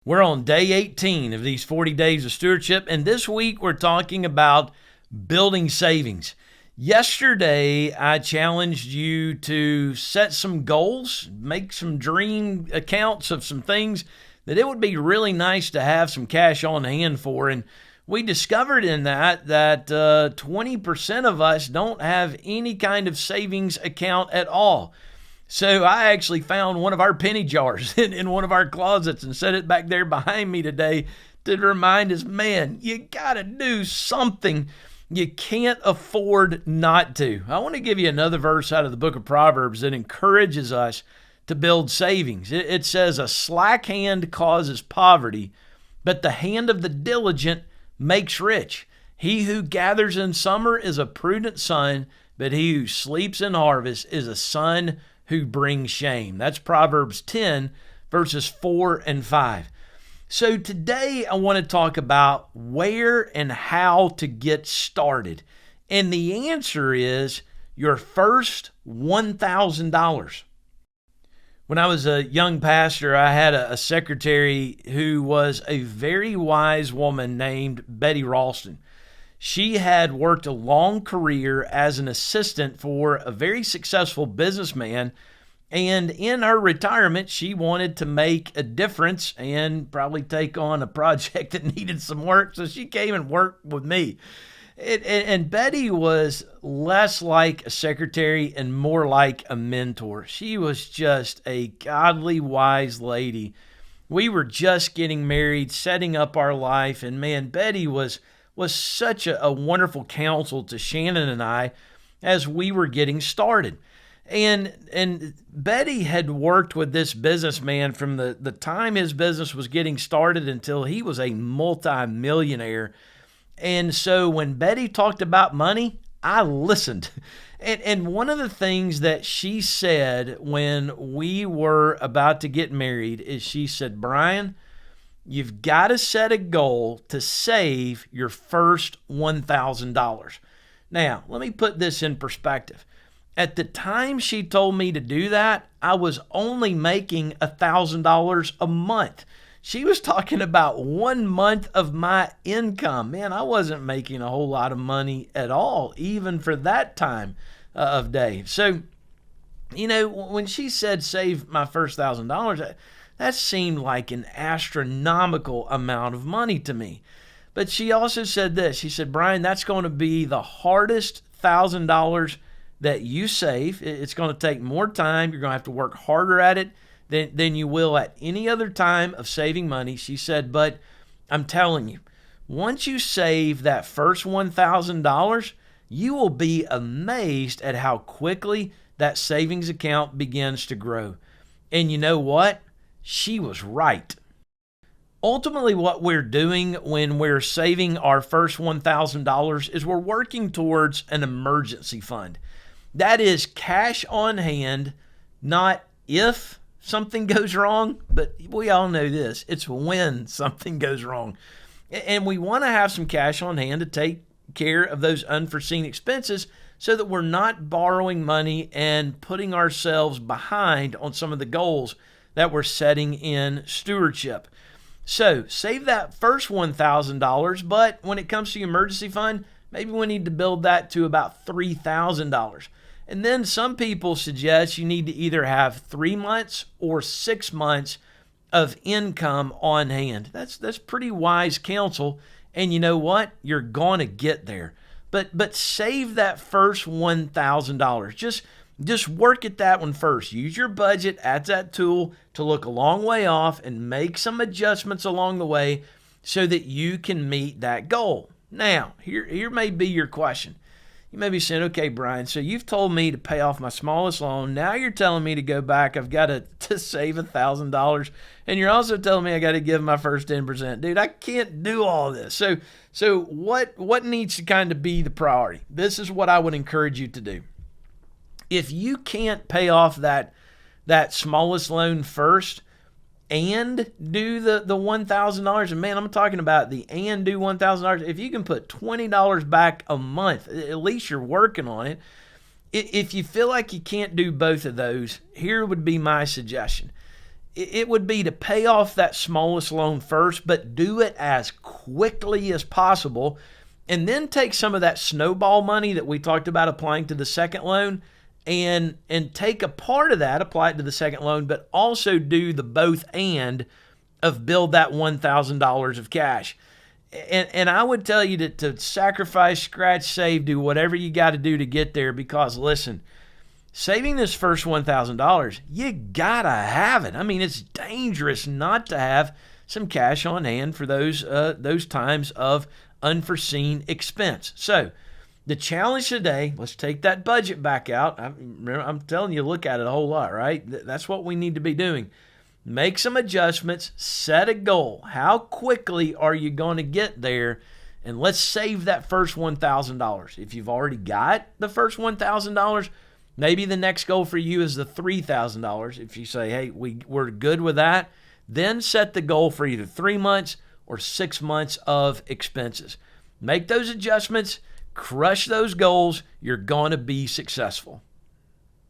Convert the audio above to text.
We're on day 18 of these 40 days of stewardship, and this week we're talking about building savings. Yesterday, I challenged you to set some goals, make some dream accounts of some things that it would be really nice to have some cash on hand for. And we discovered in that 20% of us don't have any kind of savings account at all. So I actually found one of our penny jars in one of our closets and set it back there behind me today to remind us, man, you got to do something. You can't afford not to. I want to give you another verse out of the book of Proverbs that encourages us to build savings. It says, a slack hand causes poverty, but the hand of the diligent makes rich. He who gathers in summer is a prudent son, but he who sleeps in harvest is a son who brings shame. That's Proverbs 10, verses 4 and 5. So today I want to talk about where and how to get started. And the answer is your first $1,000. When I was a young pastor, I had a secretary who was a very wise woman named Betty Ralston. She had worked a long career as an assistant for a very successful businessman, and in her retirement, she wanted to make a difference and probably take on a project that needed some work, so she came and worked with me. And Betty was less like a secretary and more like a mentor. She was just a godly, wise lady. We were just getting married, setting up our life, and man, Betty was such a wonderful counsel to Shannon and I as we were getting started. And Betty had worked with this businessman from the time his business was getting started until he was a multi-millionaire. And so when Betty talked about money, I listened. And one of the things that she said when we were about to get married is she said, Brian, you've got to set a goal to save your first $1,000. Now, let me put this in perspective. At the time she told me to do that, I was only making $1,000 a month. She was talking about 1 month of my income. Man, I wasn't making a whole lot of money at all, even for that time of day. So, when she said save my first $1,000, that seemed like an astronomical amount of money to me. But she also said this. She said, Brian, that's going to be the hardest $1,000 that you save. It's going to take more time. You're going to have to work harder at it than you will at any other time of saving money. She said, but I'm telling you, once you save that first $1,000, you will be amazed at how quickly that savings account begins to grow. And you know what? She was right. Ultimately, what we're doing when we're saving our first $1,000 is we're working towards an emergency fund. That is cash on hand, not if something goes wrong, but we all know this. It's when something goes wrong. And we want to have some cash on hand to take care of those unforeseen expenses so that we're not borrowing money and putting ourselves behind on some of the goals that we're setting in stewardship. So save that first $1,000, but when it comes to your emergency fund, maybe we need to build that to about $3,000. And then some people suggest you need to either have 3 months or 6 months of income on hand. That's pretty wise counsel. And you know what? You're going to get there. But save that first $1,000. Just work at that one first. Use your budget as that tool to look a long way off and make some adjustments along the way so that you can meet that goal. Now, here may be your question. You may be saying, okay, Brian, so you've told me to pay off my smallest loan. Now you're telling me to go back. I've got to save $1,000. And you're also telling me I got to give my first 10%. Dude, I can't do all this. So what needs to kind of be the priority? This is what I would encourage you to do. If you can't pay off that smallest loan first and do the $1,000, and man, I'm talking about the and do $1,000. If you can put $20 back a month, at least you're working on it. If you feel like you can't do both of those, here would be my suggestion. it would be to pay off that smallest loan first, but do it as quickly as possible. And then take some of that snowball money that we talked about applying to the second loan and take a part of that, apply it to the second loan, but also do the both and of build that $1,000 of cash. And I would tell you to sacrifice, scratch, save, do whatever you got to do to get there, because listen, saving this first $1,000, you got to have it. I mean, it's dangerous not to have some cash on hand for those times of unforeseen expense. So the challenge today, let's take that budget back out. I'm telling you, look at it a whole lot, right? That's what we need to be doing. Make some adjustments, set a goal. How quickly are you going to get there? And let's save that first $1,000. If you've already got the first $1,000, maybe the next goal for you is the $3,000. If you say, hey, we're good with that, then set the goal for either 3 months or 6 months of expenses. Make those adjustments, crush those goals. You're going to be successful.